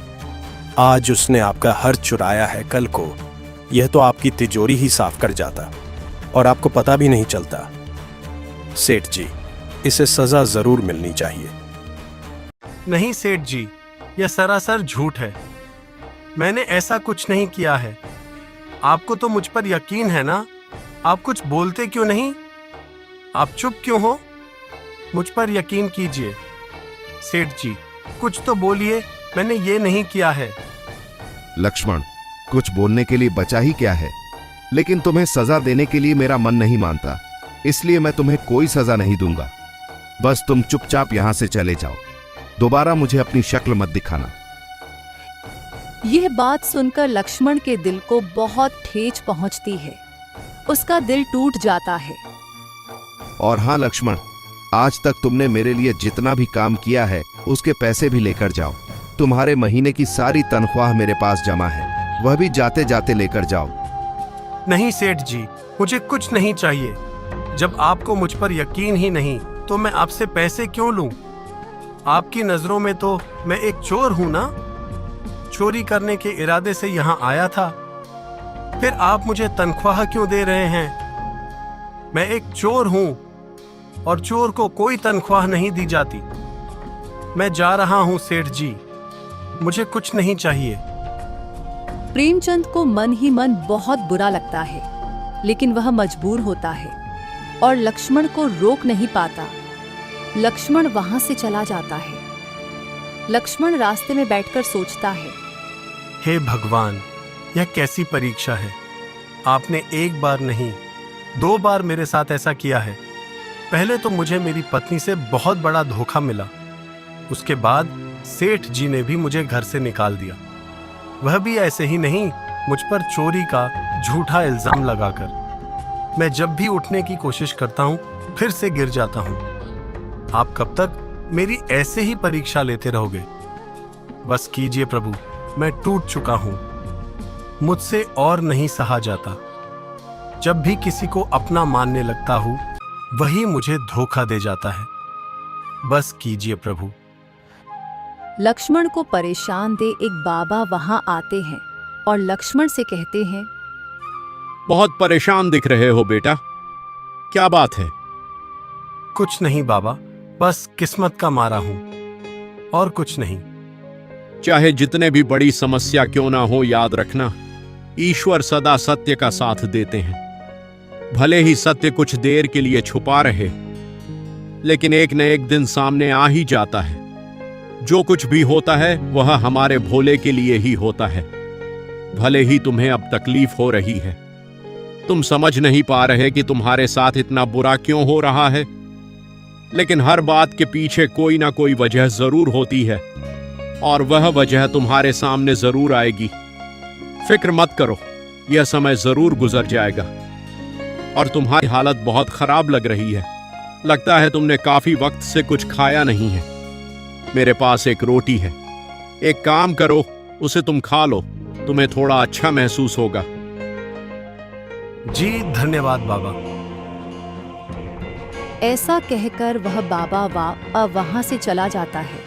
आज उसने आपका हर चुराया है, कल को यह तो आपकी तिजोरी ही साफ कर जाता और आपको पता भी नहीं चलता। सेठ जी, इसे सजा जरूर मिलनी चाहिए। नहीं सेठ जी, यह सरासर झूठ है। मैंने ऐसा कुछ नहीं किया है। आपको तो मुझ पर यकीन है ना? आप कुछ बोलते क्यों नहीं? आप चुप क्यों हो? मुझ पर यकीन कीजिए। सेठ जी, कुछ तो बोलिए, मैंने ये नहीं किया है। लक्ष्मण, कुछ बोलने के लिए बचा ही क्या है? लेकिन तुम्हें सजा देने के लिए मेरा मन नहीं मानता, इसलिए मैं तुम्हें कोई सजा नहीं दूंगा। बस तुम चुपचाप यहां से चले जाओ। दोबारा मुझे अपनी शक्ल मत दिखाना। यह बात सुनकर लक्ष्मण के दिल को बहुत ठेच पहुंचती है। उसका दिल टूट जाता है। और हाँ लक्ष्मण, आज तक तुमने मेरे लिए जितना भी काम किया है उसके पैसे भी लेकर जाओ। तुम्हारे महीने की सारी तनख्वाह मेरे पास जमा है, वह भी जाते जाते लेकर जाओ। नहीं सेठ जी, मुझे कुछ नहीं चाहिए। जब आपको मुझ पर यकीन ही नहीं तो मैं आपसे पैसे क्यों लूं? आपकी नजरों में तो मैं एक चोर हूं ना? चोरी करने के इरादे से यहाँ आया था, फिर आप मुझे तनख्वाह क्यों दे रहे हैं? मैं एक चोर हूं और चोर को कोई तनख्वाह नहीं दी जाती। मैं जा रहा हूं सेठ जी, मुझे कुछ नहीं चाहिए। प्रेमचंद को मन ही मन बहुत बुरा लगता है, लेकिन वह मजबूर होता है और लक्ष्मण को रोक नहीं पाता। लक्ष्मण वहां से चला जाता है। लक्ष्मण रास्ते में बैठकर सोचता है, हे भगवान, यह कैसी परीक्षा है। आपने एक बार नहीं 2 बार मेरे साथ ऐसा किया है। पहले तो मुझे मेरी पत्नी से बहुत बड़ा धोखा मिला, उसके बाद सेठ जी ने भी मुझे घर से निकाल दिया, वह भी ऐसे ही नहीं, मुझ पर चोरी का झूठा इल्जाम लगाकर। मैं जब भी उठने की कोशिश करता हूँ फिर से गिर जाता हूँ। आप कब तक मेरी ऐसे ही परीक्षा लेते रहोगे? बस कीजिए प्रभु, मैं टूट चुका हूँ, मुझसे और नहीं सहा जाता। जब भी किसी को अपना मानने लगता हूँ वही मुझे धोखा दे जाता है। बस कीजिए प्रभु। लक्ष्मण को परेशान दे एक बाबा वहां आते हैं और लक्ष्मण से कहते हैं, बहुत परेशान दिख रहे हो बेटा, क्या बात है? कुछ नहीं बाबा, बस किस्मत का मारा हूं, और कुछ नहीं। चाहे जितने भी बड़ी समस्या क्यों ना हो, याद रखना ईश्वर सदा सत्य का साथ देते हैं। भले ही सत्य कुछ देर के लिए छुपा रहे, लेकिन एक न एक दिन सामने आ ही जाता है। जो कुछ भी होता है वह हमारे भोले के लिए ही होता है। भले ही तुम्हें अब तकलीफ हो रही है, तुम समझ नहीं पा रहे कि तुम्हारे साथ इतना बुरा क्यों हो रहा है, लेकिन हर बात के पीछे कोई ना कोई वजह जरूर होती है, और वह वजह तुम्हारे सामने जरूर आएगी। फिक्र मत करो, यह समय जरूर गुजर जाएगा। और तुम्हारी हालत बहुत खराब लग रही है, लगता है तुमने काफी वक्त से कुछ खाया नहीं है। मेरे पास एक रोटी है, एक काम करो, उसे तुम खा लो, तुम्हें थोड़ा अच्छा महसूस होगा। जी धन्यवाद बाबा। ऐसा कहकर वह बाबा वहां से चला जाता है।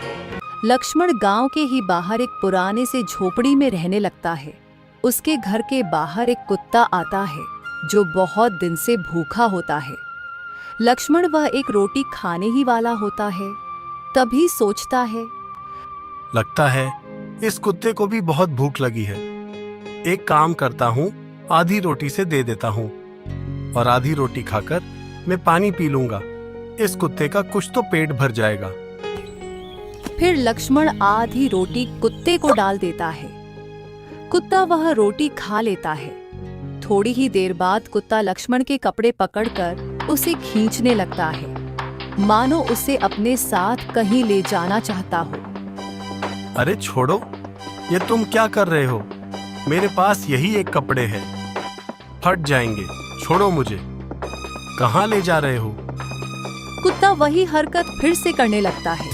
लक्ष्मण गांव के ही बाहर एक पुराने से झोपड़ी में रहने लगता है। उसके घर के बाहर एक कुत्ता आता है जो बहुत दिन से भूखा होता है। लक्ष्मण वह एक रोटी खाने ही वाला होता है, तभी सोचता है, लगता है इस कुत्ते को भी बहुत भूख लगी है। एक काम करता हूँ, आधी रोटी से दे देता हूँ, और आधी रोटी खाकर मैं पानी पी लूंगा। इस कुत्ते का कुछ तो पेट भर जाएगा। फिर लक्ष्मण आधी रोटी कुत्ते को डाल देता है। कुत्ता वह रोटी खा लेता है। थोड़ी ही देर बाद कुत्ता लक्ष्मण के कपड़े पकड़कर उसे खींचने लगता है, मानो उसे अपने साथ कहीं ले जाना चाहता हो। अरे छोड़ो, ये तुम क्या कर रहे हो? मेरे पास यही एक कपड़े हैं, फट जाएंगे, छोड़ो मुझे। कहाँ ले जा रहे हो? कुत्ता वही हरकत फिर से करने लगता है।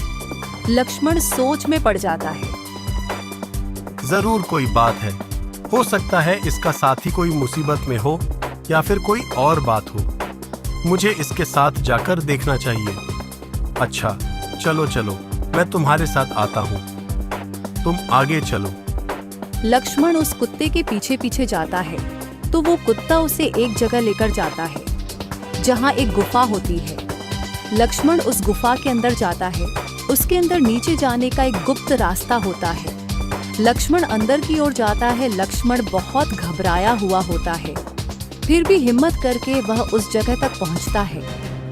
लक्ष्मण सोच में पड़ जाता है। जरूर कोई बात है, हो सकता है इसका साथी कोई मुसीबत में हो या फिर कोई और बात हो। मुझे इसके साथ जाकर देखना चाहिए। अच्छा चलो चलो, मैं तुम्हारे साथ आता हूँ, तुम आगे चलो। लक्ष्मण उस कुत्ते के पीछे पीछे जाता है तो वो कुत्ता उसे एक जगह लेकर जाता है जहाँ एक गुफा होती है। लक्ष्मण उस गुफा के अंदर जाता है। उसके अंदर नीचे जाने का एक गुप्त रास्ता होता है। लक्ष्मण अंदर की ओर जाता है। लक्ष्मण बहुत घबराया हुआ होता है, फिर भी हिम्मत करके वह उस जगह तक पहुंचता है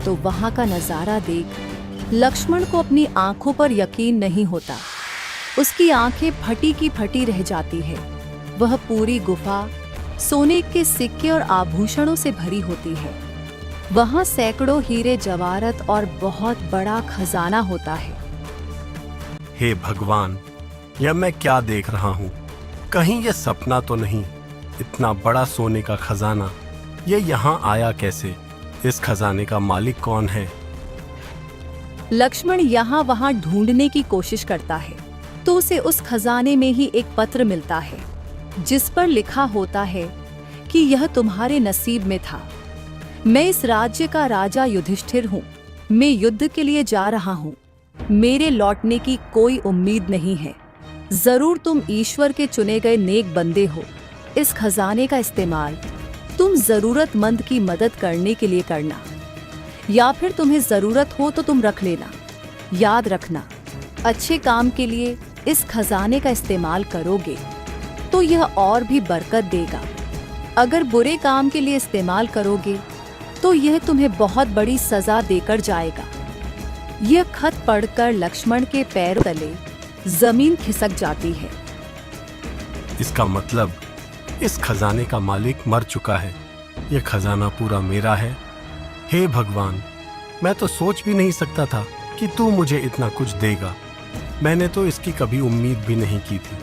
तो वहां का नजारा देख लक्ष्मण को अपनी आंखों पर यकीन नहीं होता। उसकी आंखें फटी की फटी रह जाती है। वह पूरी गुफा सोने के सिक्के और आभूषणों से भरी होती है। वहां सैकड़ों हीरे जवाहरात और बहुत बड़ा खजाना होता है। हे भगवान, यह मैं क्या देख रहा हूँ? कहीं यह सपना तो नहीं? इतना बड़ा सोने का खजाना, यह यहाँ आया कैसे? इस खजाने का मालिक कौन है? लक्ष्मण यहाँ वहाँ ढूंढने की कोशिश करता है तो उसे उस खजाने में ही एक पत्र मिलता है जिस पर लिखा होता है कि यह तुम्हारे नसीब में था। मैं इस राज्य का राजा युधिष्ठिर हूँ। मैं युद्ध के लिए जा रहा हूँ। मेरे लौटने की कोई उम्मीद नहीं है। जरूर तुम ईश्वर के चुने गए नेक बंदे हो। इस खजाने का इस्तेमाल तुम जरूरतमंद की मदद करने के लिए करना, या फिर तुम्हें जरूरत हो तो तुम रख लेना। याद रखना, अच्छे काम के लिए इस खजाने का इस्तेमाल करोगे तो यह और भी बरकत देगा। अगर बुरे काम के लिए इस्तेमाल करोगे तो यह तुम्हें बहुत बड़ी सजा देकर जाएगा। यह खत पढ़कर लक्ष्मण के पैर तले जमीन खिसक जाती है। इसका मतलब इस खजाने का मालिक मर चुका है। यह खजाना पूरा मेरा है। हे भगवान, मैं तो सोच भी नहीं सकता था कि तू मुझे इतना कुछ देगा। मैंने तो इसकी कभी उम्मीद भी नहीं की थी।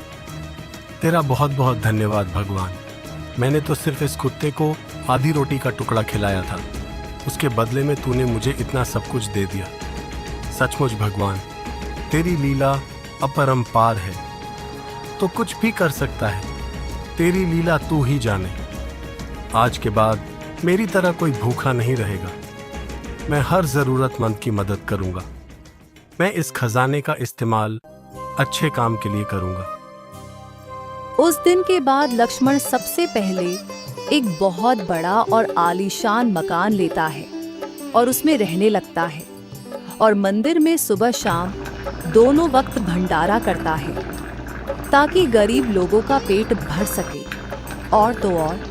तेरा बहुत बहुत धन्यवाद भगवान। मैंने तो सिर्फ इस कुत्ते को आधी रोटी का टुकड़ा खिलाया था, उसके बदले में तूने मुझे इतना सब कुछ दे दिया। सचमुच भगवान, तेरी लीला अपरंपार है। तो कुछ भी कर सकता है, तेरी लीला तू ही जाने। आज के बाद मेरी तरह कोई भूखा नहीं रहेगा। मैं हर जरूरतमंद की मदद करूंगा। मैं इस खजाने का इस्तेमाल अच्छे काम के लिए करूंगा। उस दिन के बाद लक्ष्मण सबसे पहले एक बहुत बड़ा और आलीशान मकान लेता है और उसमें रहने लगता है और मंदिर में सुबह शाम दोनों वक्त भंडारा करता है ताकि गरीब लोगों का पेट भर सके। और तो और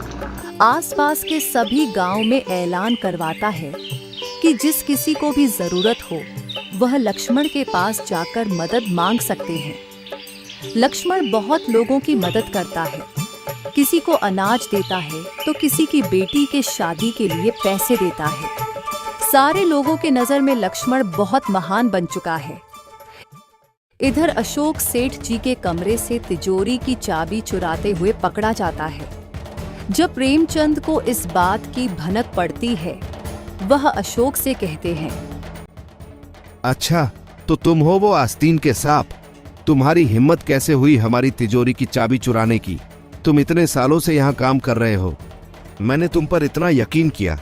आसपास के सभी गांव में ऐलान करवाता है कि जिस किसी को भी जरूरत हो वह लक्ष्मण के पास जाकर मदद मांग सकते हैं। लक्ष्मण बहुत लोगों की मदद करता है, किसी को अनाज देता है तो किसी की बेटी के शादी के लिए पैसे देता है। सारे लोगों के नजर में लक्ष्मण बहुत महान बन चुका है। इधर अशोक सेठ जी के कमरे से तिजोरी की चाबी चुराते हुए पकड़ा जाता है। जब प्रेमचंद को इस बात की भनक पड़ती है, वह अशोक से कहते हैं, अच्छा, तो तुम हो वो आस्तीन के सांप। तुम्हारी हिम्मत कैसे हुई हमारी तिजोरी की चाबी चुराने की? तुम इतने सालों से यहाँ काम कर रहे हो, मैंने तुम पर इतना यकीन किया।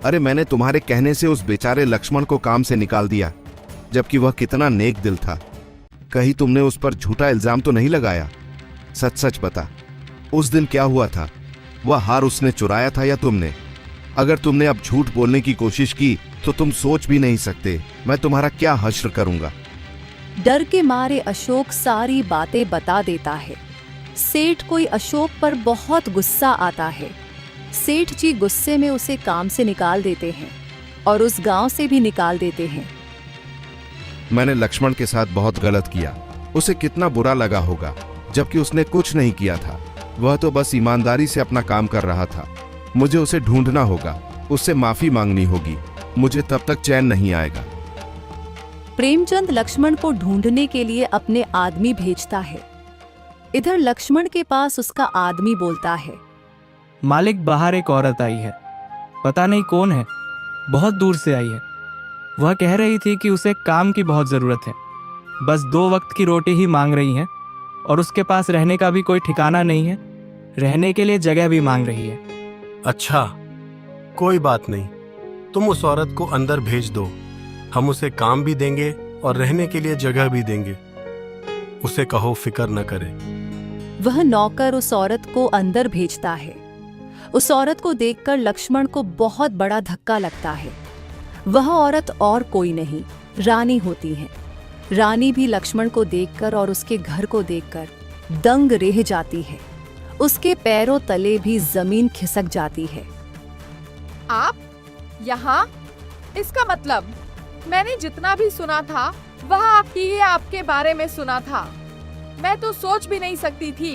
अरे मैंने तुम्हारे कहने से उस बेचारे लक्ष्मण को काम से निकाल दिया, जबकि वह कितना नेक दिल था। कहीं तुमने उस पर झूठा इल्जाम तो नहीं लगाया? सच सच बता, उस दिन क्या हुआ था? वह हार उसने चुराया था या तुमने? अगर तुमने अब झूठ बोलने की कोशिश की तो तुम सोच भी नहीं सकते मैं तुम्हारा क्या हश्र करूंगा। डर के मारे अशोक सारी बातें बता देता है। सेठ को अशोक पर बहुत गुस्सा आता है। सेठ जी गुस्से में उसे काम से निकाल देते हैं और उस गांव से भी निकाल देते हैं। मैंने लक्ष्मण के साथ बहुत गलत किया। उसे कितना बुरा लगा होगा, जबकि उसने कुछ नहीं किया था। वह तो बस ईमानदारी से अपना काम कर रहा था। मुझे उसे ढूंढना होगा, उससे माफी मांगनी होगी। मुझे तब तक चैन नहीं आएगा। प्रेमचंद लक्ष्मण को ढूंढने के लिए अपने आदमी भेजता है। इधर लक्ष्मण के पास उसका आदमी बोलता है, मालिक, बाहर एक औरत आई है, पता नहीं कौन है, बहुत दूर से आई है। वह कह रही थी कि उसे काम की बहुत ज़रूरत है, बस 2 वक्त की रोटी ही मांग रही है और उसके पास रहने का भी कोई ठिकाना नहीं है, रहने के लिए जगह भी मांग रही है। अच्छा, कोई बात नहीं, तुम उस औरत को अंदर भेज दो। हम उसे काम भी देंगे और रहने के लिए जगह भी देंगे। उसे कहो फिक्र न करे। वह नौकर उस औरत को अंदर भेजता है। उस औरत को देखकर लक्ष्मण को बहुत बड़ा धक्का लगता है। वह औरत और कोई नहीं, रानी होती है। रानी भी लक्ष्मण को देखकर और उसके घर को देखकर दंग रह जाती है। उसके पैरों तले भी जमीन खिसक जाती है। आप यहाँ? इसका मतलब मैंने जितना भी सुना था वह आपके बारे में सुना था। मैं तो सोच भी नहीं सकती थी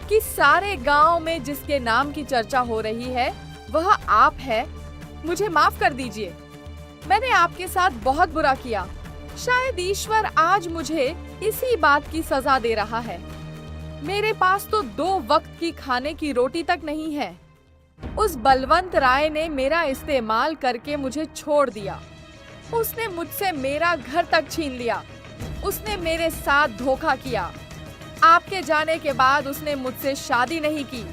कि सारे गांव में जिसके नाम की चर्चा हो रही है वह आप है। मुझे माफ कर दीजिए, मैंने आपके साथ बहुत बुरा किया। शायद ईश्वर आज मुझे इसी बात की सजा दे रहा है। मेरे पास तो 2 वक्त की खाने की रोटी तक नहीं है। उस बलवंत राय ने मेरा इस्तेमाल करके मुझे छोड़ दिया। उसने मुझसे मेरा घर तक छीन लिया। उसने मेरे साथ धोखा किया। आपके जाने के बाद उसने मुझसे शादी नहीं की,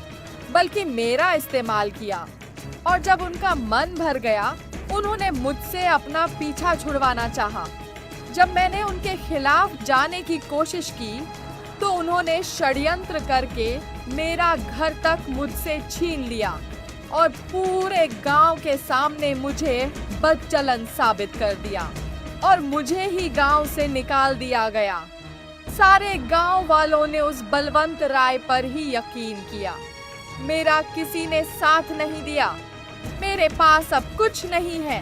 बल्कि मेरा इस्तेमाल किया। और जब उनका मन भर गया, उन्होंने मुझसे अपना पीछा छुड़वाना चाहा। जब मैंने उनके खिलाफ जाने की कोशिश की, तो उन्होंने षड्यंत्र करके मेरा घर तक मुझसे छीन लिया और पूरे गांव के सामने मुझे बदचलन साबित कर दिया और मुझे ही गांव से निकाल दिया गया। सारे गांव वालों ने उस बलवंत राय पर ही यकीन किया। मेरा किसी ने साथ नहीं दिया। मेरे पास अब कुछ नहीं है,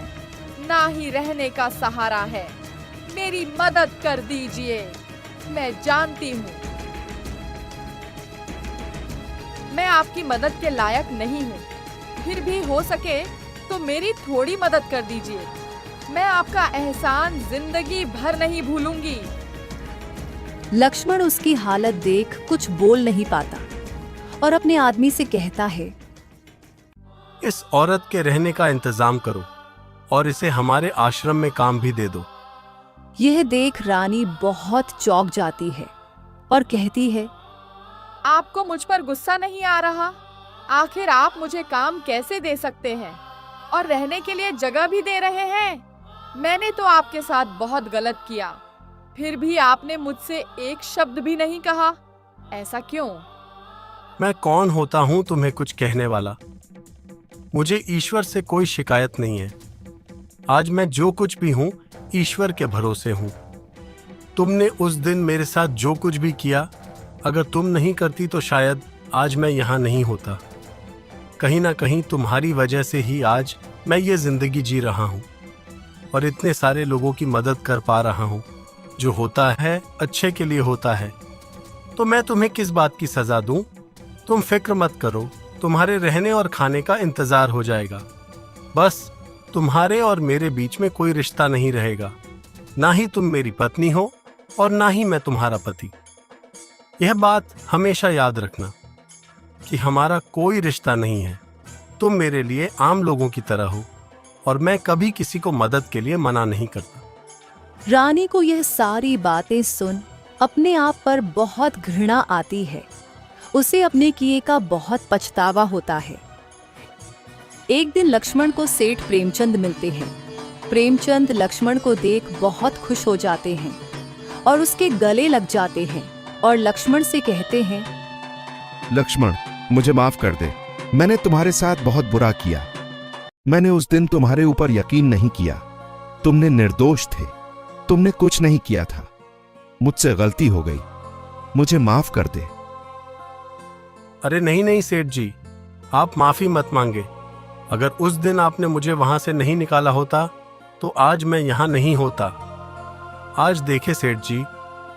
ना ही रहने का सहारा है। मेरी मदद कर दीजिए। मैं जानती हूँ मैं आपकी मदद के लायक नहीं हूँ, फिर भी हो सके तो मेरी थोड़ी मदद कर दीजिए। मैं आपका एहसान जिंदगी भर नहीं भूलूंगी। लक्ष्मण उसकी हालत देख कुछ बोल नहीं पाता और अपने आदमी से कहता है, इस औरत के रहने का इंतजाम करो और इसे हमारे आश्रम में काम भी दे दो। यह देख रानी बहुत चौंक जाती है और कहती है, आपको मुझ पर गुस्सा नहीं आ रहा? आखिर आप मुझे काम कैसे दे सकते हैं और रहने के लिए जगह भी दे रहे हैं? मैंने तो आपके साथ बहुत गलत किया, फिर भी आपने मुझसे एक शब्द भी नहीं कहा। ऐसा क्यों? मैं कौन होता हूं तुम्हें कुछ कहने वाला? मुझे ईश्वर से कोई शिकायत नहीं है। आज मैं जो कुछ भी हूं ईश्वर के भरोसे हूं। तुमने उस दिन मेरे साथ जो कुछ भी किया, अगर तुम नहीं करती तो शायद आज मैं यहाँ नहीं होता। कहीं ना कहीं तुम्हारी वजह से ही आज मैं ये जिंदगी जी रहा हूँ और इतने सारे लोगों की मदद कर पा रहा हूँ। जो होता है अच्छे के लिए होता है, तो मैं तुम्हें किस बात की सजा दूं? तुम फिक्र मत करो, तुम्हारे रहने और खाने का इंतजार हो जाएगा। बस तुम्हारे और मेरे बीच में कोई रिश्ता नहीं रहेगा। ना ही तुम मेरी पत्नी हो और ना ही मैं तुम्हारा पति। यह बात हमेशा याद रखना कि हमारा कोई रिश्ता नहीं है। तुम मेरे लिए आम लोगों की तरह हो और मैं कभी किसी को मदद के लिए मना नहीं करता। रानी को यह सारी बातें सुन अपने आप पर बहुत घृणा आती है। उसे अपने किए का बहुत पछतावा होता है। एक दिन लक्ष्मण को सेठ प्रेमचंद मिलते हैं। प्रेमचंद लक्ष्मण को देख बहुत खुश हो जाते हैं और उसके गले लग जाते हैं और लक्ष्मण से कहते हैं, लक्ष्मण, मुझे माफ कर दे। मैंने तुम्हारे साथ बहुत बुरा किया। मैंने उस दिन तुम्हारे ऊपर यकीन नहीं किया। तुमने निर्दोष थे, तुमने कुछ नहीं किया था। मुझसे गलती हो गई, मुझे माफ कर दे। अरे नहीं नहीं सेठ जी, आप माफी मत मांगे। अगर उस दिन आपने मुझे वहां से नहीं निकाला होता तो आज मैं यहां नहीं होता। आज देखे सेठ जी,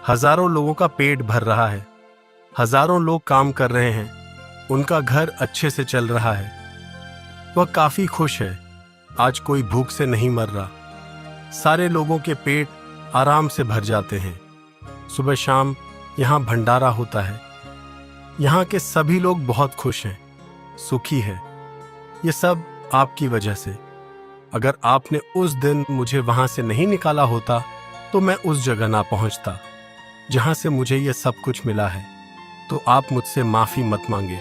हजारों लोगों का पेट भर रहा है, हजारों लोग काम कर रहे हैं, उनका घर अच्छे से चल रहा है, वह काफी खुश है। आज कोई भूख से नहीं मर रहा। सारे लोगों के पेट आराम से भर जाते हैं। सुबह शाम यहाँ भंडारा होता है। यहाँ के सभी लोग बहुत खुश हैं, सुखी हैं। ये सब आपकी वजह से। अगर आपने उस दिन मुझे वहां से नहीं निकाला होता तो मैं उस जगह ना पहुंचता जहां से मुझे ये सब कुछ मिला है। तो आप मुझसे माफी मत मांगे,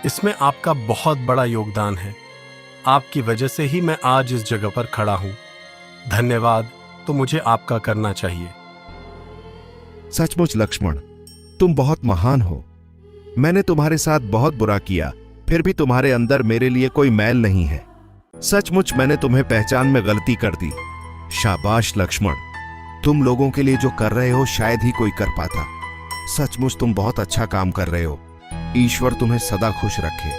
इसमें आपका बहुत बड़ा योगदान है। आपकी वजह से ही मैं आज इस जगह पर खड़ा हूं। धन्यवाद तो मुझे आपका करना चाहिए। सचमुच लक्ष्मण, तुम बहुत महान हो। मैंने तुम्हारे साथ बहुत बुरा किया, फिर भी तुम्हारे अंदर मेरे लिए कोई मैल नहीं है। सचमुच मैंने तुम्हें पहचान में गलती कर दी। शाबाश लक्ष्मण, तुम लोगों के लिए जो कर रहे हो शायद ही कोई कर पाता। सचमुच तुम बहुत अच्छा काम कर रहे हो। ईश्वर तुम्हें सदा खुश रखे।